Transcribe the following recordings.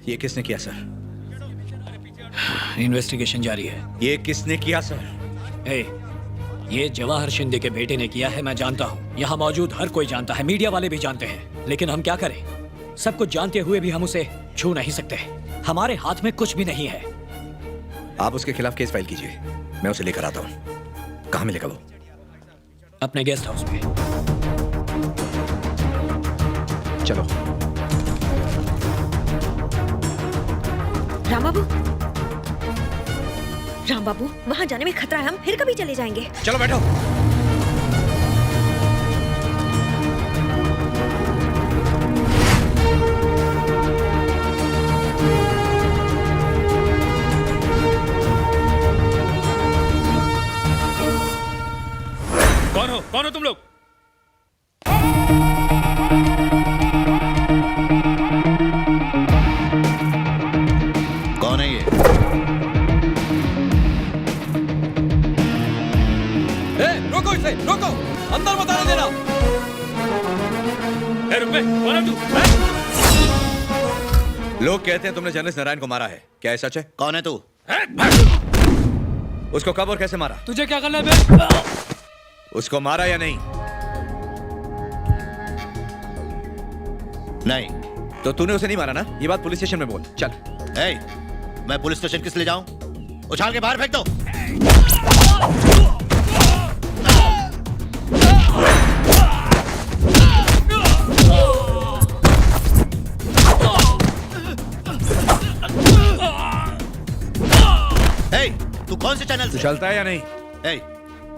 ये किसने किया सर? इन्वेस्टिगेशन जारी है। ये किसने किया सर? ये जवाहर शिंदे के बेटे ने किया है, मैं जानता हूँ। यहाँ मौजूद हर कोई जानता है, मीडिया वाले भी जानते हैं, लेकिन हम क्या करें? सब कुछ जानते हुए भी हम उसे छू नहीं सकते। हमारे हाथ में कुछ भी नहीं है। आप उसके खिलाफ केस फाइल कीजिए, मैं उसे लेकर आता हूँ। कहाँ मिलेगा वो? अपने गेस्ट हाउस में। चलो। राम बाबू, वहाँ जाने में खतरा है, हम फिर कभी चले जाएंगे। चलो बैठो। कौन हो तुम लोग? कौन है ये? रोको इसे, रोको, अंदर मत आने देना। रुक बे, कौन है तू? लोग कहते हैं तुमने जर्नलिस्ट नारायण को मारा है, क्या ये सच है? कौन है तू? उसको कब और कैसे मारा? तुझे क्या करना है बे? उसको मारा या नहीं? नहीं। तो तूने उसे नहीं मारा ना? ये बात पुलिस स्टेशन में बोल। चल। मैं पुलिस स्टेशन किस लिए जाऊं? उछाल के बाहर फेंक दो। तू कौन से चैनल से? चलता है या नहीं?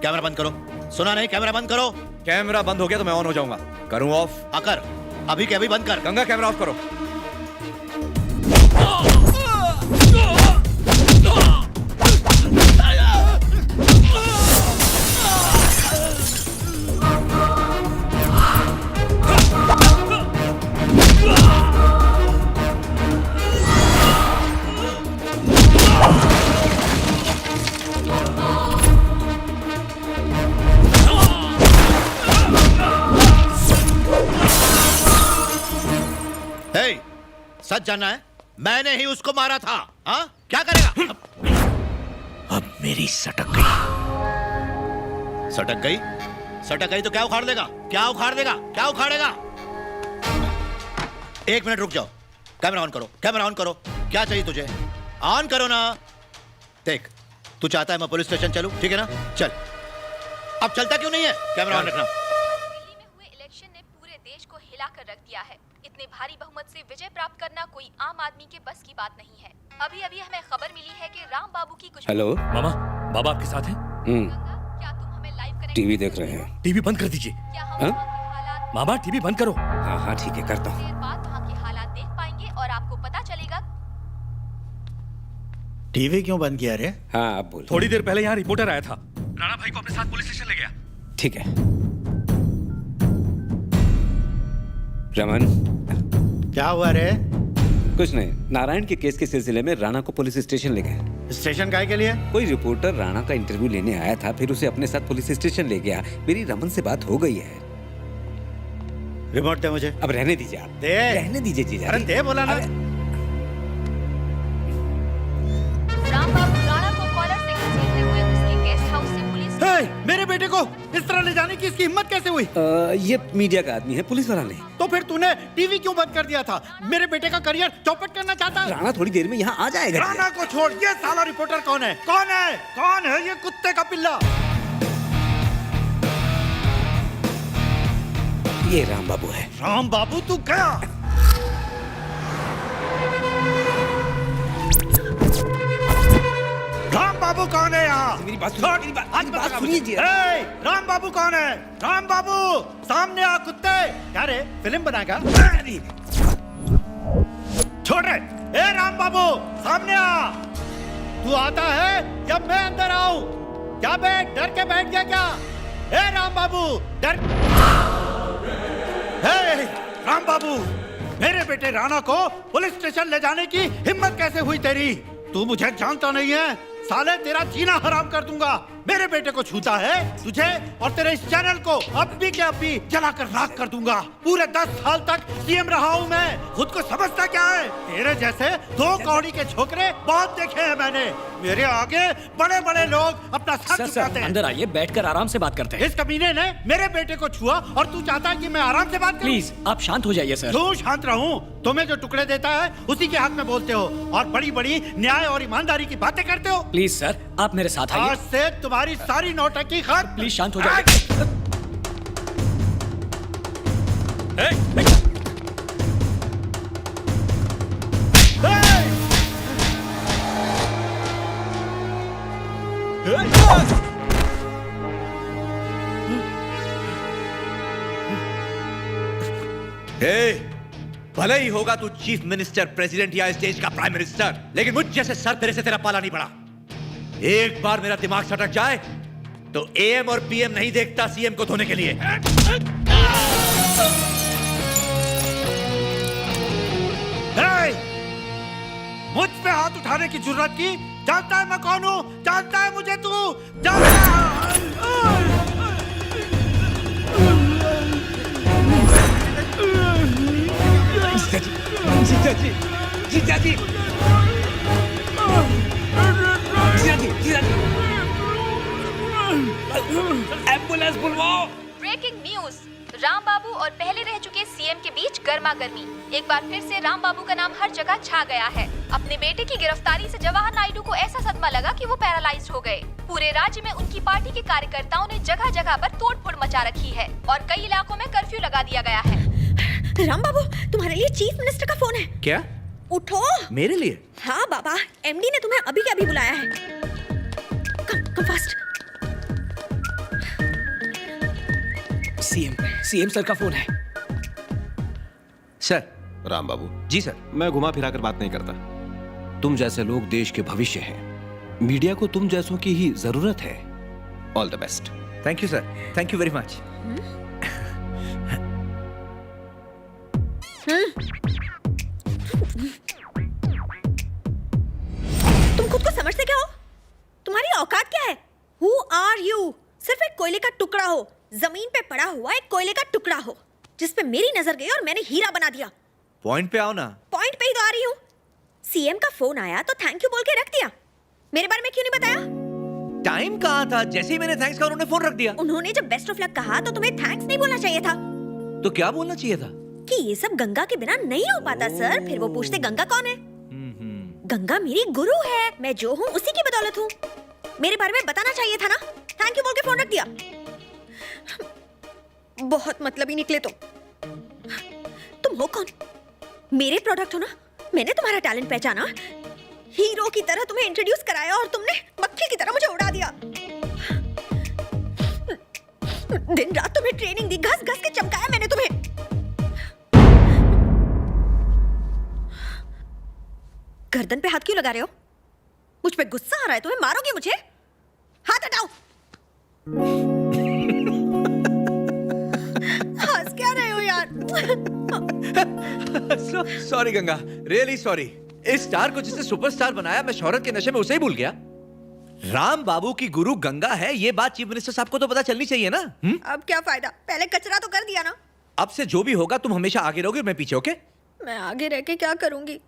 कैमरा बंद करो। सुना नहीं? कैमरा बंद करो। कैमरा बंद हो गया तो मैं ऑन हो जाऊंगा। करूं ऑफ? आकर अभी के अभी बंद कर। गंगा कैमरा ऑफ करो। सच जानना है? मैंने ही उसको मारा था। हाँ? क्या करेगा? अब मेरी सटक गई। सटक गई? सटक गई तो क्या उखाड़ देगा? क्या उखाड़ देगा? क्या उखाड़ेगा? 1 मिनट रुक जाओ। कैमरा ऑन करो, कैमरा ऑन करो। क्या चाहिए तुझे? ऑन करो ना। देख, तू चाहता है मैं पुलिस स्टेशन चलूं, ठीक है ना? चल। अब चलता क्यों नहीं है? कैमरा ऑन रखना। दिल्ली में हुए इलेक्शन ने पूरे देश को हिलाकर रख दिया है। इतने भारी बहुमत से विजय प्राप्त करना कोई आम आदमी के बस की बात नहीं है। अभी अभी हमें खबर मिली है कि राम बाबू की कुछ। हेलो मामा, बाबा आपके साथ हैं? क्या तुम हमें लाइव कनेक्ट? टीवी देख रहे हैं। टीवी बंद कर दीजिए। क्या हम वहाँ के हालात? मामा टीवी बंद करो। हाँ ठीक है, करता हूँ। देर बाद वहाँ के हालात देख पाएंगे और आपको पता चलेगा। टीवी क्यों बंद किया रे? हाँ अब बोल। थोड़ी देर पहले यहाँ रिपोर्टर आया था, राणा भाई को अपने साथ पुलिस स्टेशन ले गया। ठीक है। रमन, क्या हुआ रे? कुछ नहीं, नारायण के केस के सिलसिले में राणा को पुलिस स्टेशन ले गए। स्टेशन काहे के लिए? कोई रिपोर्टर राणा का इंटरव्यू लेने आया था, फिर उसे अपने साथ पुलिस स्टेशन ले गया। मेरी रमन से बात हो गई है। रिमोट दे मुझे। अब रहने दीजिए आप। दे। रहने दीजिए जीजा। अरे दे बोला ना। राम बाबू राणा को कॉलर से घसीटते हुए उसके गेस्ट हाउस से पुलिस। मेरे बेटे को इस तरह ले जाने की इसकी हिम्मत कैसे हुई? ये मीडिया का आदमी है, पुलिस वाला नहीं। तो फिर तूने टीवी क्यों बंद कर दिया था? मेरे बेटे का करियर चौपट करना चाहता है? राणा थोड़ी देर में यहाँ आ जाएगा। राणा को छोड़, ये साला रिपोर्टर कौन है? कौन है? कौन है ये कुत्ते का पिल्ला? ये राम बाबू है। राम बाबू तू गया? राम बाबू कौन है यहाँ? मेरी बात सुनिए। राम बाबू कौन है? राम बाबू सामने आ कुत्ते। क्या रे, फिल्म बनाएगा? छोड़ रे। ए राम बाबू सामने आ। तू आता है जब मैं अंदर आऊं। क्या बे, डर के बैठ गया क्या? ए राम बाबू डर। हे राम बाबू, मेरे बेटे राणा को पुलिस स्टेशन ले जाने की हिम्मत कैसे हुई तेरी? तू मुझे जानता नहीं है? साले तेरा जीना हराम कर दूंगा। मेरे बेटे को छूता है तुझे और तेरे इस चैनल को अब भी के अब भी जलाकर राख कर दूंगा। पूरे 10 साल तक सीएम रहा हूँ मैं, खुद को समझता क्या है? तेरे जैसे 2 कौड़ी के छोकरे बहुत देखे हैं मैंने। मेरे आगे बड़े बड़े लोग अपना सर सर झुकाते सर हैं। अंदर आइए, बैठकर आराम से बात करते हैं। इस कमीने ने मेरे बेटे को छुआ और तू चाहता है कि मैं आराम से बात करूं? प्लीज आप शांत हो जाइए सर। क्यों शांत रहूं? तुम्हें जो टुकड़े देता है उसी के हक में बोलते हो और बड़ी बड़ी न्याय और ईमानदारी की बातें करते हो। प्लीज सर आप मेरे साथ आइए। आज से तुम्हारी सारी नौटंकी खत्म। प्लीज शांत हो जाइए। भले ही होगा तू चीफ मिनिस्टर, प्रेसिडेंट या इस देश का प्राइम मिनिस्टर, लेकिन मुझ जैसे सर तेरे से तेरा पाला नहीं पड़ा। एक बार मेरा दिमाग सटक जाए तो एएम और पीएम नहीं देखता सीएम को धोने के लिए। मुझ पे हाथ उठाने की जरूरत की? जानता है मैं कौन हूँ? जानता है मुझे तू? जानता जीजा जी, जीजा जी, जीजा जी, जीजा जी, एम्बुलेंस बुलवाओ। ब्रेकिंग न्यूज, राम बाबू और पहले रह चुके सीएम के बीच गर्मा गर्मी। एक बार फिर से राम बाबू का नाम हर जगह छा गया है। अपने बेटे की गिरफ्तारी से जवाहर नायडू को ऐसा सदमा लगा कि वो पैरालाइज्ड हो गए। पूरे राज्य में उनकी पार्टी के कार्यकर्ताओं ने जगह जगह पर तोड़फोड़ मचा रखी है और कई इलाकों में कर्फ्यू लगा दिया गया है। राम बाबू, तुम्हारे लिए चीफ मिनिस्टर का फोन है। क्या? उठो। मेरे लिए? हाँ बाबा, एमडी ने तुम्हें अभी के अभी बुलाया है। Come fast. सीएम सर का फोन है। सर। राम बाबू, जी सर। मैं घुमा फिरा कर बात नहीं करता। तुम जैसे लोग देश के भविष्य हैं। मीडिया को तुम जैसों की ही जरूरत है। All the best. Thank you sir, thank you very much. तुम खुद को समझते क्या हो? तुम्हारी औकात क्या है? Who are you? सिर्फ एक कोयले का टुकड़ा हो, जमीन पे पड़ा हुआ एक कोयले का टुकड़ा हो, जिस पे मेरी नजर गई और मैंने हीरा बना दिया। पॉइंट पे आओ ना। पॉइंट पे ही तो आ रही हूँ। सीएम का फोन आया तो थैंक यू बोल के रख दिया। मेरे बारे में क्यों नहीं बताया? टाइम कहाँ था? जैसे ही मैंने थैंक्स कहा उन्होंने फोन रख दिया। उन्होंने जब बेस्ट ऑफ लक कहा तो तुम्हें थैंक्स नहीं बोलना चाहिए था। तो क्या बोलना चाहिए था? कि ये सब गंगा के बिना नहीं हो पाता सर। फिर वो पूछते गंगा कौन है? गंगा मेरी गुरु है, मैं जो हूँ उसी की बदौलत हूँ। मेरे बारे में बताना चाहिए था ना। थैंक यू बोल के फोन रख दिया। बहुत मतलबी निकले तुम हो कौन? मेरे प्रोडक्ट हो ना। मैंने तुम्हारा टैलेंट पहचाना, हीरो की तरह तुम्हें इंट्रोड्यूस कराया और तुमने मक्खी की तरह मुझे उड़ा दिया। दिन रात तुम्हें ट्रेनिंग दी, घस घस के चमकाया मैंने तुम्हें। गर्दन पे हाथ क्यों लगा रहे हो? मुझ पे गुस्सा आ रहा है? तुम्हें मारोगे मुझे? हाथ हटाओ। हंस क्या रहे हो यार? Sorry Ganga, really sorry. इस स्टार को जिसने सुपरस्टार बनाया, मैं शोहरत के नशे में उसे ही भूल गया। राम बाबू की गुरु गंगा है, ये बात चीफ मिनिस्टर साहब को तो पता चलनी चाहिए ना। अब क्या फायदा? पहले कचरा तो कर दिया ना। अब से जो भी होगा तुम हमेशा आगे रहोगे और मैं पीछे। ओके? मैं आगे रह के क्या करूंगी?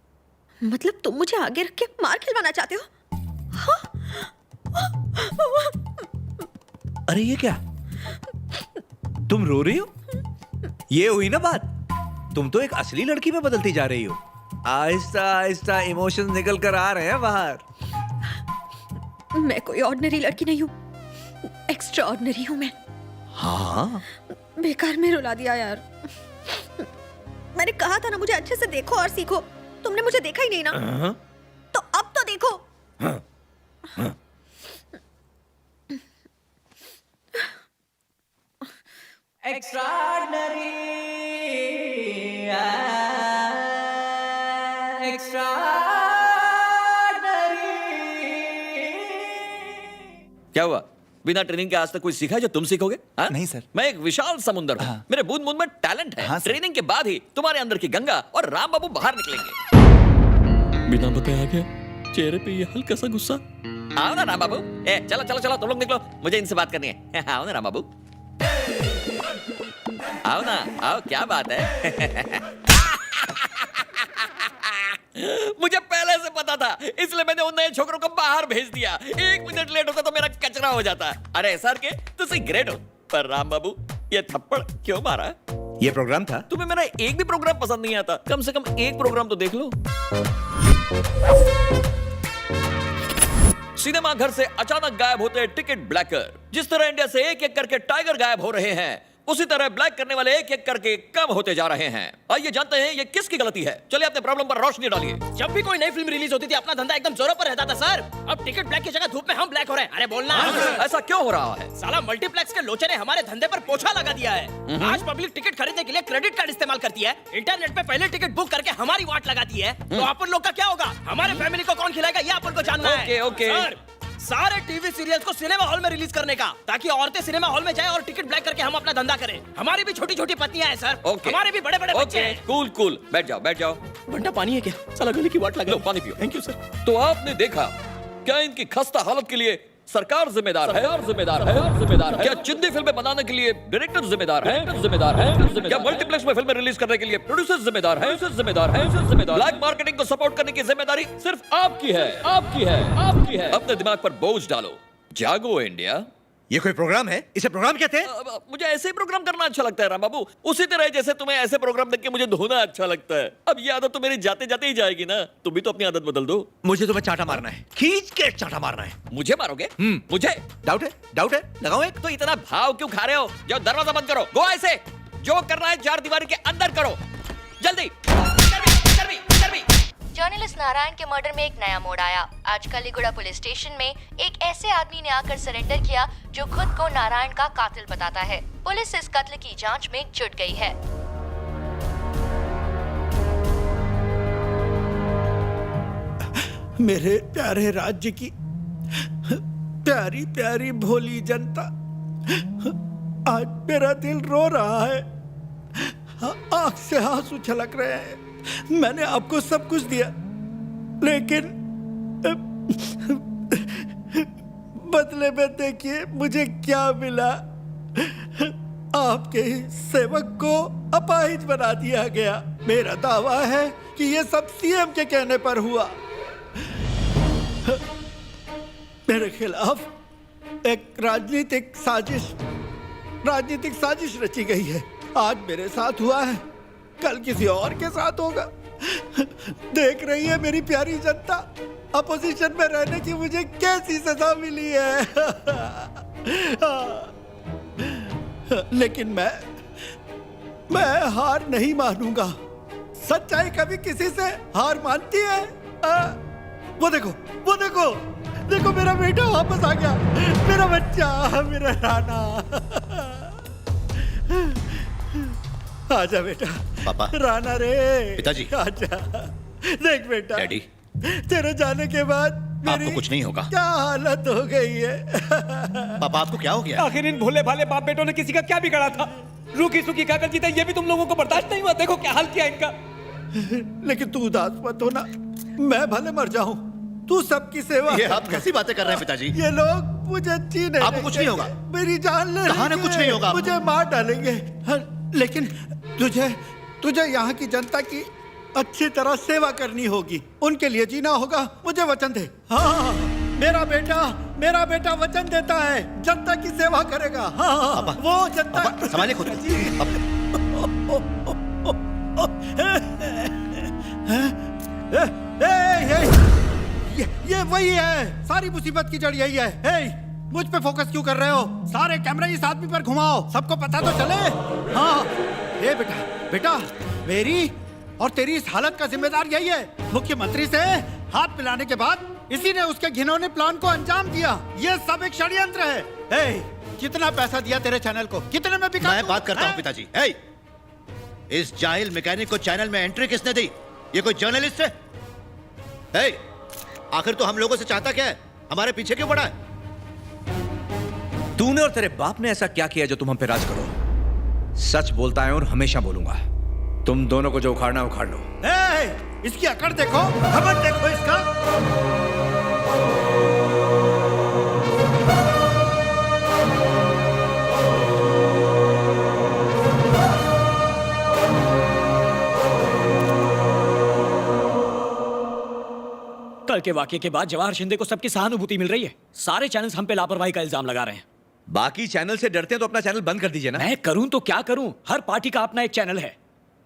मतलब तुम मुझे आगे रख के मार खिलवाना चाहते हो? अरे ये क्या? तुम रो रही हो? ये हुई ना बात। तुम तो एक असली लड़की में बदलती जा रही हो। आहिस्ता आहिस्ता इमोशंस निकल कर आ रहे हैं बाहर। मैं कोई ऑर्डिनरी लड़की नहीं हूँ, एक्स्ट्रा ऑर्डिनरी हूँ मैं। हाँ? बेकार में रुला दिया यार। मैंने कहा था ना मुझे अच्छे से देखो और सीखो। तुमने मुझे देखा ही नहीं ना। तो अब तो देखो। क्या हुआ? बिना ट्रेनिंग के आज तक कोई सीखा है जो तुम सीखोगे? हाँ? नहीं सर। मैं एक विशाल समुंदर हूँ। मेरे बूंद बूंद में टैलेंट है। हाँ सर। ट्रेनिंग के बाद ही तुम्हारे अंदर की गंगा और राम बाबू बाहर निकलेंगे। बिना बताए आ गया। चेहरे पे ये हल्का सा गुस्सा। आओ ना राम बाबू, ए चलो चलो चलो तुम लोग निकलो, मुझे इनसे बात करनी है। आओ ना राम बाबू, आओ ना, आओ, क्या बात है? मुझे पहले से पता था, इसलिए मैंने उन नए छोकरों को बाहर भेज दिया। 1 मिनट लेट होता तो मेरा कचरा हो जाता। अरे सर के तुसी ग्रेट हो, पर राम बाबू ये थप्पड़ क्यों मारा? ये प्रोग्राम था। तुम्हें मेरा एक भी प्रोग्राम पसंद नहीं आता, कम से कम एक प्रोग्राम तो देख लो। सिनेमा घर से अचानक गायब होते टिकट ब्लैकर। जिस तरह इंडिया से एक एक करके टाइगर गायब हो रहे हैं, उसी तरह ब्लैक करने वाले एक एक करके कम होते जा रहे हैं। आइए जानते हैं ये किसकी गलती है। चलिए अपने प्रॉब्लम पर रोशनी डालिए। जब भी कोई नई फिल्म रिलीज होती थी अपना धंधा एकदम जोरों पर रहता था सर। अब टिकट ब्लैक की जगह धूप में हम ब्लैक हो रहे हैं। अरे बोलना। ऐसा क्यों हो रहा है? साला मल्टीप्लेक्स के लोचे ने हमारे धंधे पर पोछा लगा दिया है। आज पब्लिक टिकट खरीदने के लिए क्रेडिट कार्ड इस्तेमाल करती है। इंटरनेट पे पहले टिकट बुक करके हमारी वाट लगाती है। तो अपन लोग का क्या होगा? हमारे फैमिली को कौन खिलाएगा, ये अपन को जानना है। ओके। सर, सारे टीवी सीरियल्स को सिनेमा हॉल में रिलीज करने का, ताकि औरतें सिनेमा हॉल में जाएं और टिकट ब्लैक करके हम अपना धंधा करें। हमारी भी छोटी छोटी पत्नियां हैं सर। हमारे भी बड़े बड़े बच्चे हैं। कूल कूल, बैठ जाओ बैठ जाओ। बंटा पानी है क्या? साला गले की वाट लगा। लो पानी पियो। Thank you sir. तो आपने देखा, क्या इनकी खस्ता हालत के लिए सरकार जिम्मेदार है? जिम्मेदार है। क्या चिंदी फिल्में बनाने के लिए डायरेक्टर जिम्मेदार है? क्या मल्टीप्लेक्स में फिल्में रिलीज करने के लिए प्रोड्यूसर जिम्मेदार है? ब्लैक मार्केटिंग को सपोर्ट करने की जिम्मेदारी सिर्फ आपकी है। अपने दिमाग पर बोझ डालो, जागो इंडिया। ये कोई प्रोग्राम है? इसे प्रोग्राम कहते हैं? मुझे ऐसे ही प्रोग्राम करना अच्छा लगता है राम बाबू, उसी तरह जैसे तुम्हें ऐसे प्रोग्राम देख के मुझे धोना अच्छा लगता है। अब ये आदत तो मेरी जाते जाते ही जाएगी ना, तुम भी तो अपनी आदत बदल दो। मुझे तुम्हें चाटा मारना है, खींच के चाटा मारना है। मुझे मारोगे? मुझे डाउट है लगाओ एक। तो इतना भाव क्यों खा रहे हो? जाओ दरवाजा बंद करो, गो ऐसे। जो करना है 4 दीवारी के अंदर करो, जल्दी। जर्नलिस्ट नारायण के मर्डर में एक नया मोड़ आया। आज कलीगुड़ा पुलिस स्टेशन में एक ऐसे आदमी ने आकर सरेंडर किया जो खुद को नारायण का कातिल बताता है। पुलिस इस कत्ल की जांच में जुट गई है। मेरे प्यारे राज्य की प्यारी प्यारी भोली जनता, आज मेरा दिल रो रहा है, आंख से आंसू छलक रहे हैं। मैंने आपको सब कुछ दिया, लेकिन बदले में देखिए मुझे क्या मिला। आपके ही सेवक को अपाहिज बना दिया गया। मेरा दावा है कि ये सब सीएम के कहने पर हुआ। मेरे खिलाफ एक राजनीतिक साजिश रची गई है। आज मेरे साथ हुआ है, कल किसी और के साथ होगा। देख रही है मेरी प्यारी जनता, अपोजिशन में रहने की मुझे कैसी सजा मिली है। लेकिन मैं हार नहीं मानूंगा। सच्चाई कभी किसी से हार मानती है? वो देखो मेरा बेटा वापस आ गया, मेरा बच्चा, मेरा राना। आजा बेटा। पापा। राना रे। पिताजी। आजा। देख बेटा, डैडी, तेरे जाने के बाद मेरी आपको कुछ नहीं होगा। क्या हालत हो गई है। पापा आपको क्या हो गया? आखिर इन भोले भाले बाप बेटों ने किसी का क्या बिगाड़ा था? रूखी सूखी खाकर जीते, ये भी तुम लोगों को बर्दाश्त नहीं हुआ। देखो क्या हाल किया इनका। लेकिन तू उदास मत होना, मैं भले मर जाऊं, तू सबकी सेवा। ये आप कैसी बातें कर रहे हैं पिताजी? ये लोग मुझे जीने आपको कुछ नहीं होगा। मेरी जान ले कहा ना कुछ नहीं होगा। मुझे मार डालेंगे। लेकिन तुझे यहाँ की जनता की अच्छी तरह सेवा करनी होगी, उनके लिए जीना होगा। मुझे वचन दे। हाँ, मेरा बेटा वचन देता है, जनता की सेवा करेगा। हाँ, वो जनता। संभालिए खुद। ये वही है, सारी मुसीबत की जड़ यही है। मुझ पे फोकस क्यों कर रहे हो? सारे कैमरे इस आदमी पर घुमाओ, सबको पता तो चले। हाँ, ये बेटा, मेरी और तेरी इस हालत का जिम्मेदार यही है। मुख्यमंत्री से हाथ मिलाने के बाद इसी ने उसके घिनौने प्लान को अंजाम दिया। ये सब एक षड्यंत्र है। कितना पैसा दिया तेरे चैनल को? कितने में बिका? मैं बात करता हूँ पिताजी। इस जाहिल मैकेनिक को चैनल में एंट्री किसने दी? ये कोई जर्नलिस्ट है? आखिर तो हम लोगों से चाहता क्या है? हमारे पीछे क्यों पड़ा है? तूने और तेरे बाप ने ऐसा क्या किया जो तुम हम पे राज करो? सच बोलता है और हमेशा बोलूंगा। तुम दोनों को जो उखाड़ना उखाड़ लो। इसकी अकड़ देखो, खबर देखो इसका। कल के वाकये के बाद जवाहर शिंदे को सबकी सहानुभूति मिल रही है। सारे चैनल्स हम पे लापरवाही का इल्जाम लगा रहे हैं। बाकी चैनल से डरते हैं तो अपना चैनल बंद कर दीजिए ना। मैं करूं तो क्या करूं? हर पार्टी का अपना एक चैनल है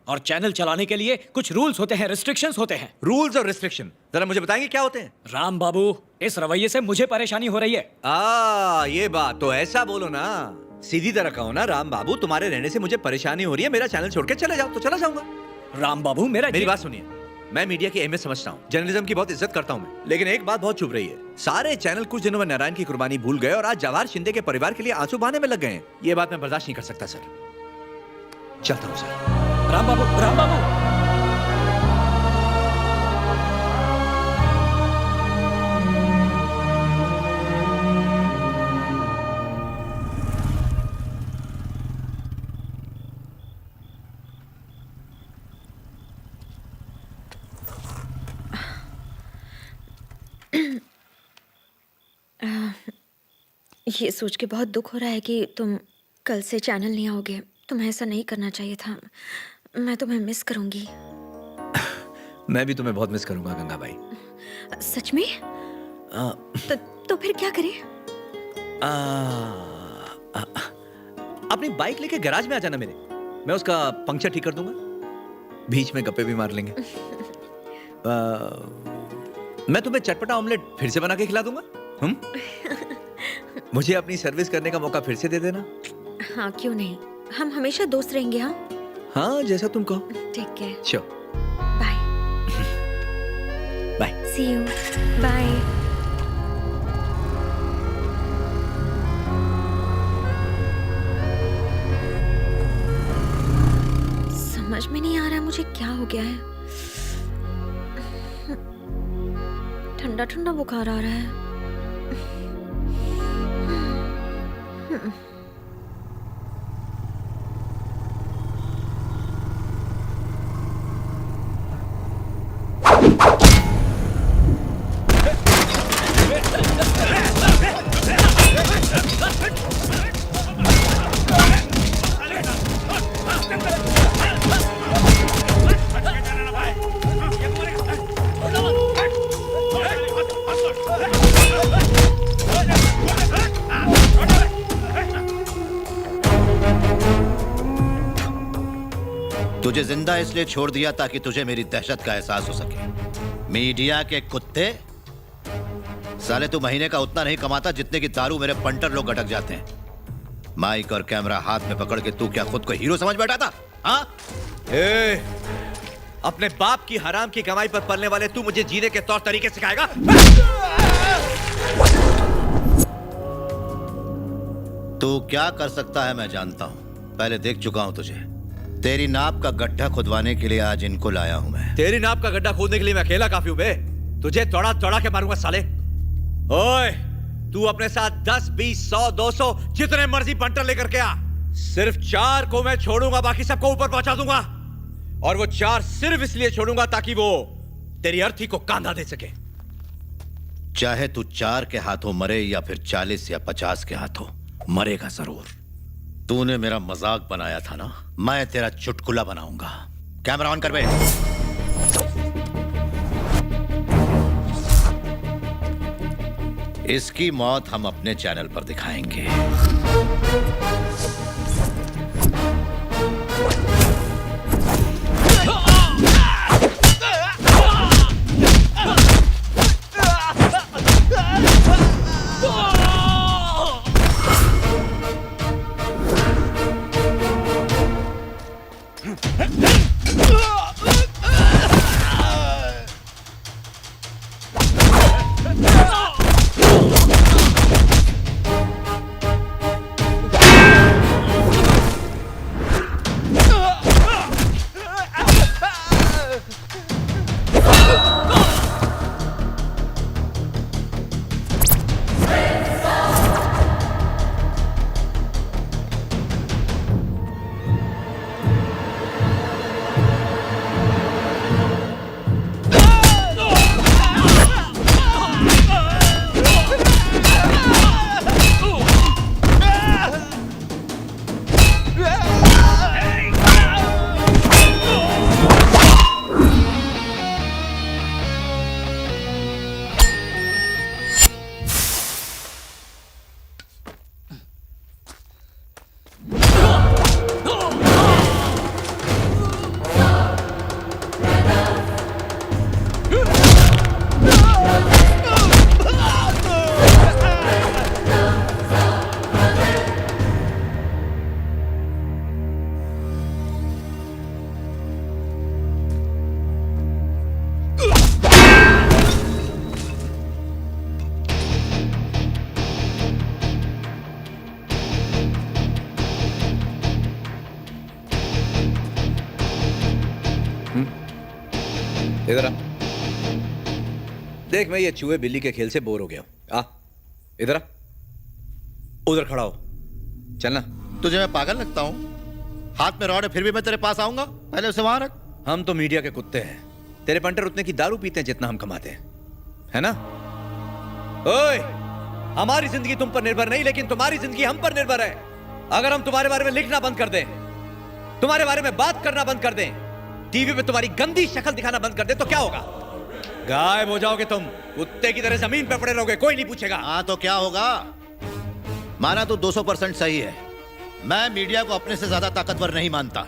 और चैनल चलाने के लिए कुछ रूल्स होते हैं, रिस्ट्रिक्शंस होते हैं। रूल्स और रिस्ट्रिक्शन जरा मुझे बताएंगे क्या होते हैं? राम बाबू, इस रवैये से मुझे परेशानी हो रही है। ये बात तो ऐसा बोलो ना, सीधी तरह कहो ना, राम बाबू तुम्हारे रहने से मुझे परेशानी हो रही है, मेरा चैनल छोड़ के चले जाओ तो चला जाऊंगा। राम बाबू मेरी बात सुनिए, मैं मीडिया की अहमियत समझता हूँ, जर्नलिज्म की बहुत इज्जत करता हूँ मैं, लेकिन एक बात बहुत चुभ रही है। सारे चैनल कुछ दिनों में नारायण की कुर्बानी भूल गए और आज जवाहर शिंदे के परिवार के लिए आंसू बहाने में लग गए हैं। ये बात मैं बर्दाश्त नहीं कर सकता सर। चलता हूँ सर। राम बाबू, राम बाबू। ये सोच के बहुत दुख हो रहा है कि तुम कल से चैनल नहीं आओगे। तुम्हें ऐसा नहीं करना चाहिए था। मैं तुम्हें मिस करूंगी। मैं भी तुम्हें बहुत मिस करूंगा गंगा भाई। सच में? तो फिर क्या करें? अपनी बाइक लेके गैराज में आ जाना मेरे, मैं उसका पंक्चर ठीक कर दूंगा, बीच में गप्पे भी मार लेंगे। मैं तुम्हें चटपटा ऑमलेट फिर से बना के खिला दूंगा। मुझे अपनी सर्विस करने का मौका फिर से दे देना। हाँ क्यों नहीं, हम हमेशा दोस्त रहेंगे। हाँ जैसा तुम कहो। ठीक है। Sure. Bye. Bye. See you. Bye. समझ में नहीं आ रहा मुझे क्या हो गया है। ठंडा ठंडा बुखार आ रहा है। तुझे जिंदा इसलिए छोड़ दिया ताकि तुझे मेरी दहशत का एहसास हो सके। मीडिया के कुत्ते, साले तू महीने का उतना नहीं कमाता जितने की दारू मेरे पंटर लोग गटक जाते हैं। माइक और कैमरा हाथ में पकड़ के तू क्या खुद को हीरो समझ बैठा था? हाँ? अपने बाप की हराम की कमाई पर पलने वाले तू मुझे जीने के तौर तरीके सिखाएगा? तू क्या कर सकता है मैं जानता हूं, पहले देख चुका हूं तुझे। तेरी नाप का गड्ढा खुदवाने के लिए आज इनको लाया हूं मैं। तेरी नाप का गड्ढा खोदने के लिए मैं अकेला काफी हूं बे। तुझे तोड़ा तोड़ा के मारूंगा साले। ओए, तू अपने साथ 10, 20, 100, 200 जितने मर्जी बंटर लेकर के आ। सिर्फ 4 को मैं छोड़ूंगा, बाकी सबको ऊपर पहुंचा दूंगा। और वो 4 सिर्फ इसलिए छोड़ूंगा ताकि वो तेरी अर्थी को कांधा दे सके। चाहे तू 4 के हाथों मरे या फिर 40 या 50 के हाथों, मरेगा जरूर। तूने मेरा मजाक बनाया था ना, मैं तेरा चुटकुला बनाऊंगा। कैमरा ऑन कर बे। इसकी मौत हम अपने चैनल पर दिखाएंगे। इधर आ। देख, मैं ये चूहे बिल्ली के खेल से बोर हो गया हूं। आ इधर आ। उधर खड़ा हो। चलना। तुझे मैं पागल लगता हूँ? हाथ में रॉड है फिर भी मैं तेरे पास आऊंगा? पहले उसे वहां रख। हम तो मीडिया के कुत्ते हैं। तेरे पंटर उतने की दारू पीते हैं जितना हम कमाते हैं, है ना? ओए, हमारी जिंदगी तुम पर निर्भर नहीं, लेकिन तुम्हारी जिंदगी हम पर निर्भर है। अगर हम तुम्हारे बारे में लिखना बंद कर दें, तुम्हारे बारे में बात करना बंद कर दें, टीवी पे तुम्हारी गंदी शक्ल दिखाना बंद कर दें, तो क्या होगा? गायब हो जाओगे तुम, कुत्ते की तरह जमीन पे पड़े रहोगे, कोई नहीं पूछेगा। हाँ तो क्या होगा? माना तो 200% सही है। मैं मीडिया को अपने से ज्यादा ताकतवर नहीं मानता।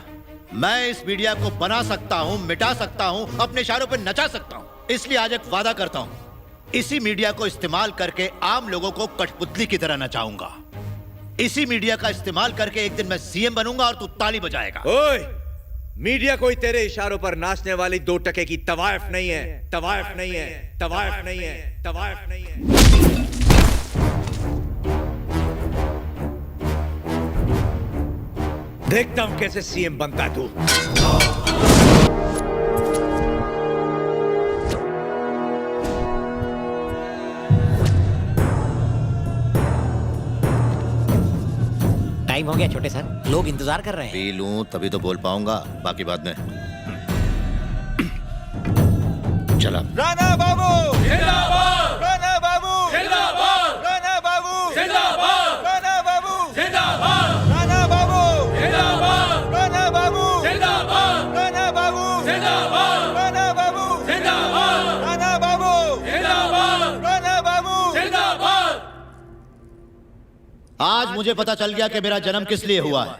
मैं इस मीडिया को बना सकता हूं, मिटा सकता हूं, अपने इशारों पे नचा सकता हूं। इसलिए आज एक वादा करता हूं, इसी मीडिया को इस्तेमाल करके आम लोगों को कठपुतली की तरह नचाऊंगा। इसी मीडिया का इस्तेमाल करके एक दिन मैं सीएम बनूंगा और तू ताली बजाएगा। ओए, मीडिया कोई तेरे इशारों पर नाचने वाली 2 टके की तवायफ नहीं है, तवायफ नहीं है, तवायफ नहीं है, तवायफ नहीं है। देखता हूं कैसे सीएम बनता है तू। टाइम हो गया छोटे सर, लोग इंतजार कर रहे हैं। पी लूं तभी तो बोल पाऊंगा, बाकी बाद में। चला। राणा बाबू जिंदाबाद, राणा बाबू जिंदाबाद, राणा बाबू जिंदाबाद, राणा बाबू जिंदाबाद, राणा बाबू जिंदाबाद, राणा बाबू जिंदाबाद, राणा बाबू जिंदाबाद, राणा बाबू जिंदाबाद, राणा बाबू जिंदाबाद, राणा बाबू जिंदाबाद। आज मुझे पता चल गया कि मेरा जन्म किस लिए हुआ है।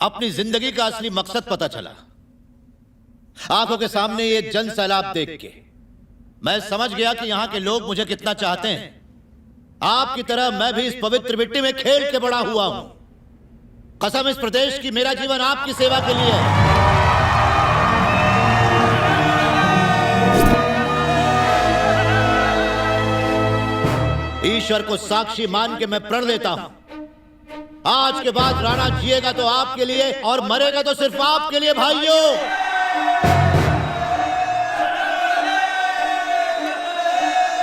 अपनी जिंदगी का असली मकसद पता चला। आंखों के सामने ये जन सैलाब देख के मैं समझ गया कि यहां के लोग मुझे कितना चाहते हैं। आपकी तरह मैं भी इस पवित्र मिट्टी में खेल के बड़ा हुआ हूं। कसम इस प्रदेश की, मेरा जीवन आपकी सेवा के लिए है। ईश्वर को साक्षी मान के मैं प्रण लेता हूं, आज के बाद राणा जिएगा तो आपके लिए और मरेगा तो सिर्फ आपके लिए भाइयों।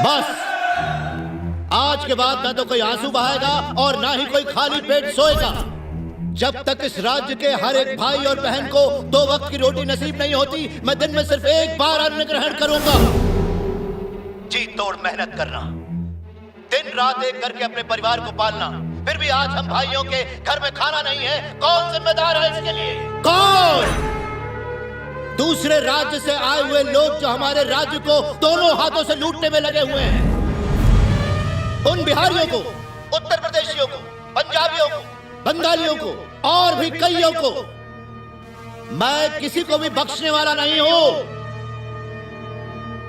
बस आज के बाद ना तो कोई आंसू बहाएगा और ना ही कोई खाली पेट सोएगा। जब तक इस राज्य के हर एक भाई और बहन को 2 वक्त की रोटी नसीब नहीं होती, मैं दिन में सिर्फ एक बार अन्न ग्रहण करूंगा। जी तोड़ मेहनत करना, दिन रात एक करके अपने परिवार को पालना, फिर भी आज हम भाइयों के घर में खाना नहीं है। कौन जिम्मेदार है इसके लिए? कौन? दूसरे राज्य से आए हुए लोग जो हमारे राज्य को दोनों हाथों से लूटने में लगे हुए हैं। उन बिहारियों को, उत्तर प्रदेशियों को, पंजाबियों को, बंगालियों को और भी कईयों को मैं किसी को भी बख्शने वाला नहीं हूं।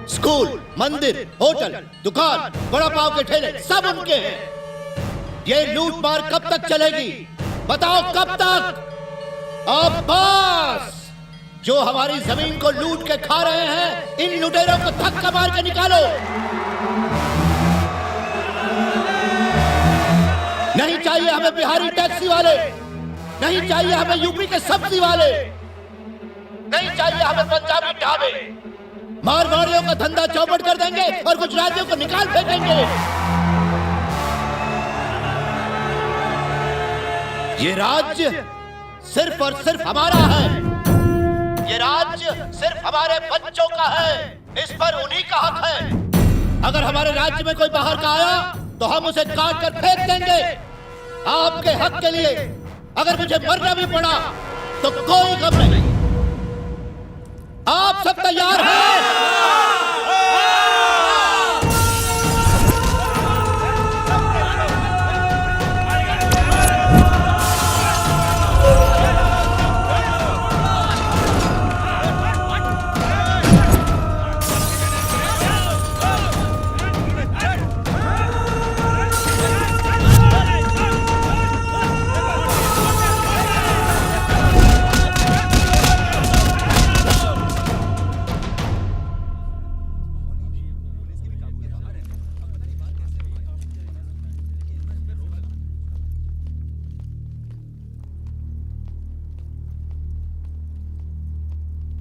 स्कूल, मंदिर, होटल, दुकान, बड़ा पाव के ठेले सब उनके हैं। ये लूट मार कब तक चलेगी? बताओ कब तक? अब बस, जो हमारी जमीन को लूट के खा रहे हैं, इन लुटेरों को धक्का मार के निकालो। नहीं चाहिए हमें बिहारी टैक्सी वाले, नहीं चाहिए हमें यूपी के सब्जी वाले, नहीं चाहिए हमें पंजाबी ढाबे। मारवाड़ियों का धंधा चौपट कर देंगे और गुजरातियों को निकाल फेंकेंगे। ये राज्य सिर्फ और सिर्फ हमारा है। ये राज्य सिर्फ हमारे बच्चों का है। इस पर उन्हीं का हक है। अगर हमारे राज्य में कोई बाहर का आया तो हम उसे काट कर फेंक देंगे। आपके हक के लिए अगर मुझे मरना भी पड़ा तो कोई गम नहीं। आप सब तैयार हैं?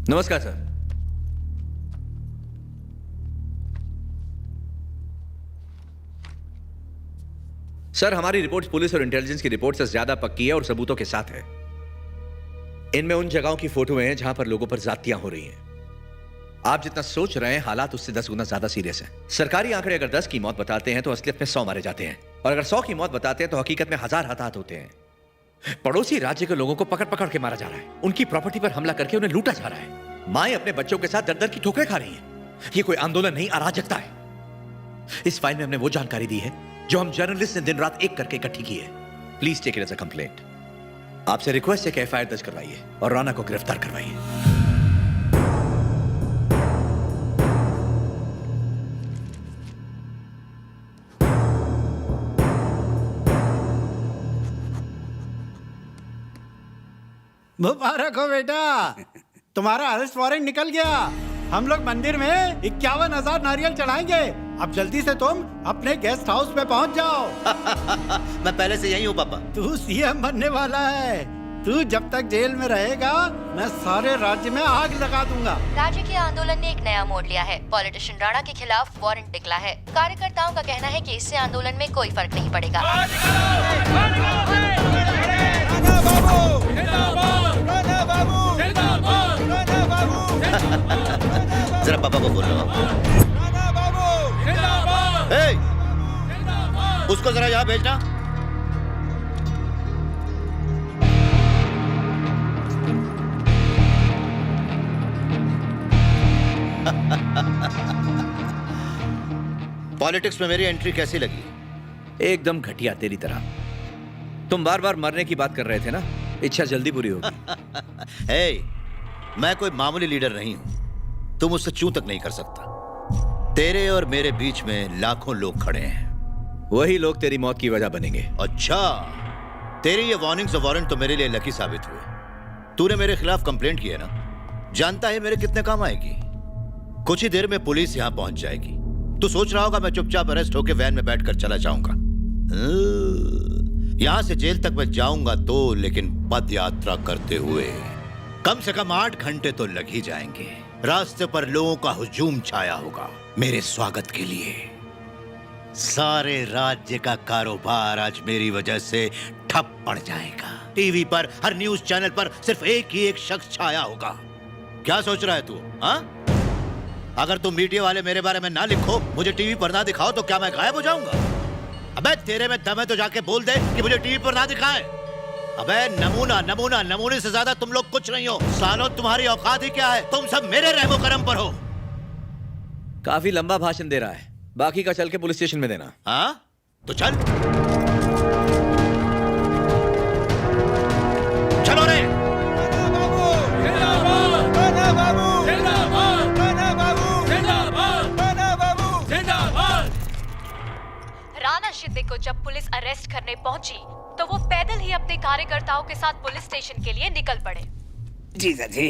नमस्कार सर। सर, हमारी रिपोर्ट पुलिस और इंटेलिजेंस की रिपोर्ट से ज्यादा पक्की है और सबूतों के साथ है। इनमें उन जगहों की फोटो हैं जहां पर लोगों पर जातियां हो रही हैं। आप जितना सोच रहे हैं, हालात उससे 10 गुना ज्यादा सीरियस हैं। सरकारी आंकड़े अगर 10 की मौत बताते हैं तो असलियत में 100 मारे जाते हैं, और अगर 100 की मौत बताते हैं तो हकीकत में 1000 हताहत होते हैं। पड़ोसी राज्य के लोगों को पकड़ पकड़ के मारा जा रहा है, उनकी प्रॉपर्टी पर हमला करके उन्हें लूटा जा रहा है। माएं अपने बच्चों के साथ दर दर की ठोकरें खा रही हैं। ये कोई आंदोलन नहीं, अराजकता है। इस फाइल में हमने वो जानकारी दी है जो हम जर्नलिस्ट ने दिन रात एक करके इकट्ठी की है। Please take it as a complaint. आपसे रिक्वेस्ट है कि एफआईआर दर्ज करवाइए और राणा को गिरफ्तार करवाइए। मुबारक हो बेटा, तुम्हारा अरेस्ट वारंट निकल गया। हम लोग मंदिर में 51,000 नारियल चढ़ाएंगे। अब जल्दी से तुम अपने गेस्ट हाउस में पहुंच जाओ। मैं पहले से यही हूँ पापा। तू सीएम बनने वाला है। तू जब तक जेल में रहेगा, मैं सारे राज्य में आग लगा दूंगा। राज्य के आंदोलन ने एक नया मोड़ लिया है। पॉलिटिशियन राणा के खिलाफ वारंट निकला है। कार्यकर्ताओं का कहना है कि इससे आंदोलन में कोई फर्क नहीं पड़ेगा। जरा पापा को बोल लो। उसको जरा यहाँ भेजना। पॉलिटिक्स में मेरी एंट्री कैसी लगी? एकदम घटिया, तेरी तरह। तुम बार बार मरने की बात कर रहे थे ना, इच्छा जल्दी पूरी होगी। हे, मैं कोई मामूली लीडर नहीं हूं। तुम मुझसे चूं तक नहीं कर सकता। तेरे और मेरे बीच में लाखों लोग खड़े हैं। वही लोग तेरी मौत की वजह बनेंगे। अच्छा, तेरी ये वार्निंग्स और वारंट तो मेरे लिए लकी साबित हुए। तूने मेरे खिलाफ कंप्लेंट की है ना, जानता है मेरे कितने काम आएगी। कुछ ही देर में पुलिस यहां पहुंच जाएगी। तू सोच रहा होगा मैं चुपचाप अरेस्ट होकर वैन में बैठकर चला जाऊंगा। यहां से जेल तक मैं जाऊंगा तो, लेकिन पद यात्रा करते हुए कम से कम 8 घंटे तो लग ही जाएंगे। रास्ते पर लोगों का हुजूम छाया होगा मेरे स्वागत के लिए। सारे राज्य का कारोबार आज मेरी वजह से ठप पड़ जाएगा। टीवी पर, हर न्यूज चैनल पर सिर्फ एक ही एक शख्स छाया होगा। क्या सोच रहा है तू? हाँ, अगर तुम मीडिया वाले मेरे बारे में ना लिखो, मुझे टीवी पर ना दिखाओ, तो क्या मैं गायब हो जाऊंगा? अबे तेरे में दम है तो जाके बोल दे कि मुझे टीवी पर ना दिखाएं। अबे नमूना नमूना, नमूने से ज्यादा तुम लोग कुछ नहीं हो। सालों तुम्हारी औकात ही क्या है? तुम सब मेरे रहमो करम पर हो। काफी लंबा भाषण दे रहा है, बाकी का चल के पुलिस स्टेशन में देना। हाँ तो चल, चलो रे। राणा शिंदे को जब पुलिस अरेस्ट करने पहुंची तो वो पैदल ही अपने कार्यकर्ताओं के साथ पुलिस स्टेशन के लिए निकल पड़े। जीजा जी,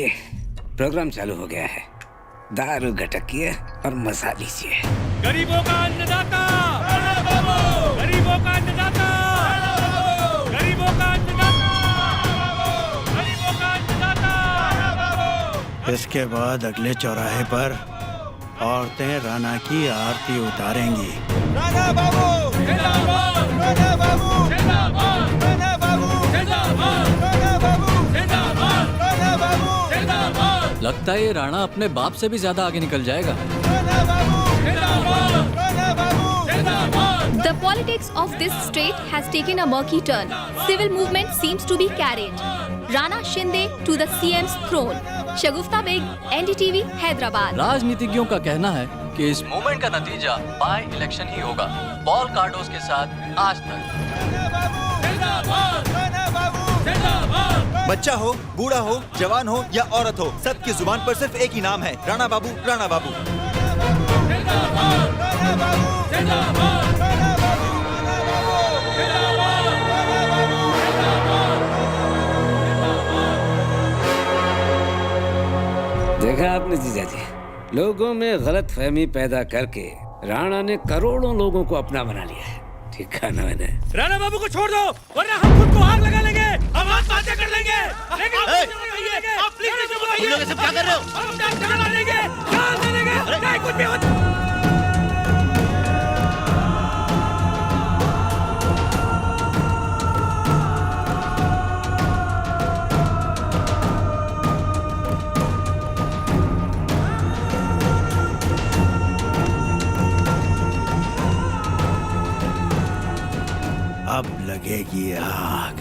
प्रोग्राम चालू हो गया है। दारू घटकिए और मसा लीजिए। गरीबों का अन्नदाता, गरीबों का अन्नदाता, गरीबों का अन्नदाता, गरीबों का अन्नदाता। इसके बाद अगले चौराहे पर औरतें राणा की आरती उतारेंगी। राणा बाबू जिंदाबाद, राणा बाबू जिंदाबाद, राणा बाबू जिंदाबाद, राणा बाबू जिंदाबाद, राणा बाबू जिंदाबाद। लगता है ये राणा अपने बाप से भी ज्यादा आगे निकल जाएगा। राणा बाबू जिंदाबाद, राणा बाबू जिंदाबाद। The politics of this state has taken a murky turn. Civil movement seems to be carried. Rana Shinde to the CM's throne. Shagufta Beg, NDTV, Hyderabad. राजनीतिज्ञों का कहना है कि इस मूवमेंट का नतीजा बाय इलेक्शन ही होगा। पॉल कार्डोस के साथ आज तक। बच्चा हो, बूढ़ा हो, जवान हो या औरत हो, सबकी जुबान पर सिर्फ एक ही नाम है, राणा बाबू, राणा बाबू। देखा आपने जीजा जी, लोगों में गलत फहमी पैदा करके राणा ने करोड़ों लोगों को अपना बना लिया है। ठीक कहा ना मैंने? राणा बाबू को छोड़ दो, वरना हम खुद को आग लगा लेंगे, हम आत्महत्या कर लेंगे। आप प्लीज तुम लोग सब क्या कर रहे हो? हम डॉक्टर मारेंगे, जान दे देंगे, चाहे कुछ भी हो। लगेगी आग।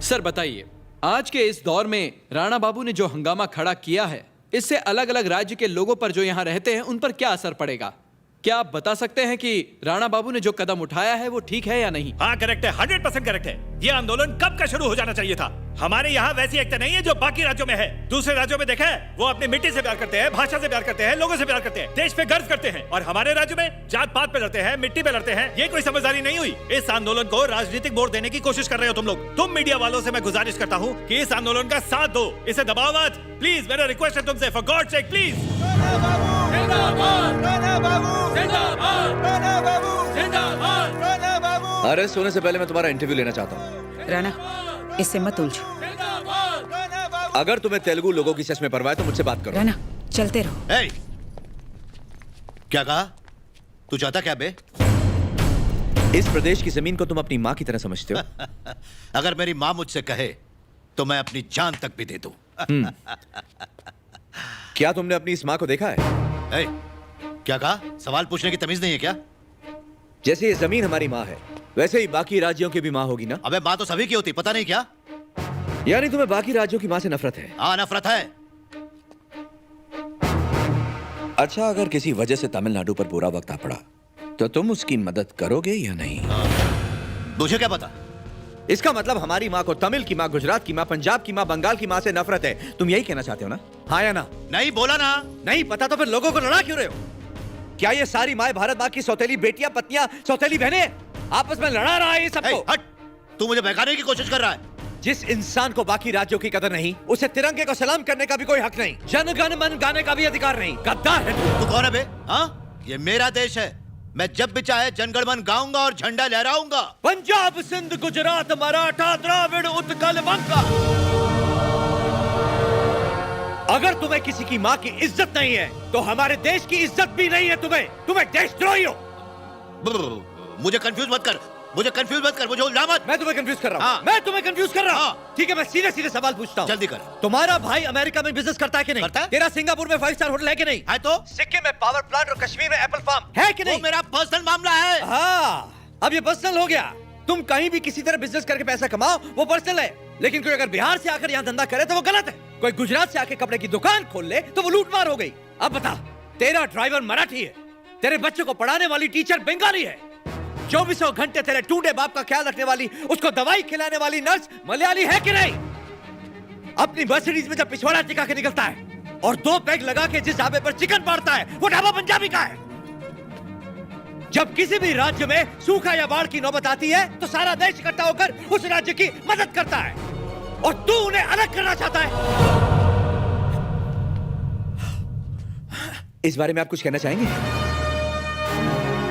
सर बताइए, आज के इस दौर में राणा बाबू ने जो हंगामा खड़ा किया है, इससे अलग अलग राज्य के लोगों पर जो यहाँ रहते हैं उन पर क्या असर पड़ेगा? क्या आप बता सकते हैं कि राणा बाबू ने जो कदम उठाया है वो ठीक है या नहीं? हाँ करेक्ट है, 100% करेक्ट है। ये आंदोलन कब का शुरू हो जाना चाहिए था। हमारे यहाँ वैसी एकता नहीं है जो बाकी राज्यों में है। दूसरे राज्यों में देखा है, वो अपनी मिट्टी से प्यार करते हैं, भाषा से प्यार करते हैं, लोगों से प्यार करते हैं, देश पे गर्व करते हैं। और हमारे राज्य में जात पात पे लड़ते हैं, मिट्टी पे लड़ते हैं। ये कोई समझदारी नहीं हुई। इस आंदोलन को राजनीतिक मोड़ देने की कोशिश कर रहे हो तुम लोग। तुम मीडिया वालों से मैं गुजारिश करता हूँ कि इस आंदोलन का साथ दो, इसे दबाओ मत। प्लीज, मेरा रिक्वेस्ट है तुमसे, for God sake please. Arrest होने से पहले मैं तुम्हारा इंटरव्यू लेना चाहता हूँ। राणा, इससे मत उलझो। अगर तुम्हें तेलुगु लोगों की सच में परवाह है तो मुझसे बात करो। राणा, चलते रहो। ए, क्या कहा? तू चाहता क्या बे? इस प्रदेश की जमीन को तुम अपनी माँ की तरह समझते हो? अगर मेरी माँ मुझसे कहे तो मैं अपनी जान तक भी दे दूं। क्या तुमने अपनी इस माँ को देखा है? ए, क्या कहा? सवाल पूछने की तमीज नहीं है क्या? जैसे ये जमीन हमारी माँ है, वैसे ही बाकी राज्यों की भी माँ होगी ना? अबे माँ तो सभी की होती, पता नहीं क्या? यानी तुम्हें बाकी राज्यों की माँ से नफरत है? हाँ नफरत है। अच्छा, अगर किसी वजह से तमिलनाडु पर बुरा वक्त आ पड़ा तो तुम उसकी मदद करोगे या नहीं? मुझे क्या पता? इसका मतलब हमारी माँ को तमिल की माँ, गुजरात की माँ, पंजाब की माँ, बंगाल की माँ से नफरत है। तुम यही कहना चाहते हो ना? हाँ या ना? नहीं बोला ना। नहीं पता तो फिर लोगों को लड़ा क्यों रहे हो? क्या ये सारी माँ भारत माँ की सौतेली बेटियां, पत्नियां, सौतेली बहनें आपस में लड़ा रहा है ये सबको? हट, तू मुझे बहकाने की कोशिश कर रहा है। जिस इंसान को बाकी राज्यों की कदर नहीं, उसे तिरंगे को सलाम करने का भी कोई हक नहीं, जन गण मन गाने का भी अधिकार नहीं। गद्दार है तू कौन है बे? हाँ, ये मेरा देश है। मैं जब भी चाहे जनगण मन गाऊंगा और झंडा लहराऊंगा। पंजाब, सिंध, गुजरात, मराठा, द्राविड़, उत्कल, बंगा। अगर तुम्हें किसी की माँ की इज्जत नहीं है तो हमारे देश की इज्जत भी नहीं है। तुम्हें देशद्रोही हो। मुझे कंफ्यूज मत कर, मुझे उलझा मत। मैं तुम्हें कंफ्यूज कर रहा हूँ। हाँ। मैं तुम्हें कंफ्यूज कर रहा हूँ। हाँ। ठीक है, मैं सीधे सीधे सवाल पूछता हूँ। जल्दी कर। तुम्हारा भाई अमेरिका में बिजनेस करता है कि नहीं? करता है। तेरा सिंगापुर में 5 स्टार होटल है कि नहीं? है तो। सिक्किम में पावर प्लांट और कश्मीर में एप्पल फार्म है कि नहीं? वो मेरा पर्सनल मामला है। हाँ, अब ये पर्सनल हो गया। तुम कहीं भी किसी तरह बिजनेस करके पैसा कमाओ, वो पर्सनल है। लेकिन कोई अगर बिहार से आकर यहाँ धंधा करे तो वो गलत है। कोई गुजरात से आके कपड़े की दुकान खोल ले तो वो लूटमार हो गई। अब बता, तेरा ड्राइवर मराठी है, तेरे बच्चों को पढ़ाने वाली टीचर बंगाली है, 24 घंटे तेरे टूटे बाप का ख्याल रखने वाली, उसको दवाई खिलाने वाली नर्स मलयाली है कि नहीं? अपनी मर्सिडीज में जब पिछवाड़ा टिका के निकलता है और 2 पैग लगा के जिस ढाबे पर चिकन बांटता है वो ढाबा पंजाबी का है। जब किसी भी राज्य में सूखा या बाढ़ की नौबत आती है तो सारा देश इकट्ठा होकर उस राज्य की मदद करता है, और तू उन्हें अलग करना चाहता है। इस बारे में आप कुछ कहना चाहेंगे?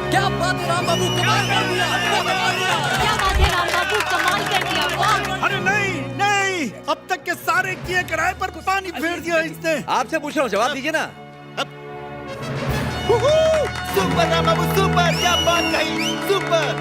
क्या बात है राम बाबू, कमाल कर दिया। क्या बात है राम बाबू, कमाल कर दिया। वाह। अरे नहीं नहीं, अब तक के सारे किए किराए पर पानी फेर दिया इसने। आपसे पूछ रहा हूँ, जवाब दीजिए ना। सुपर राम बाबू, सुपर, क्या बात कही, सुपर।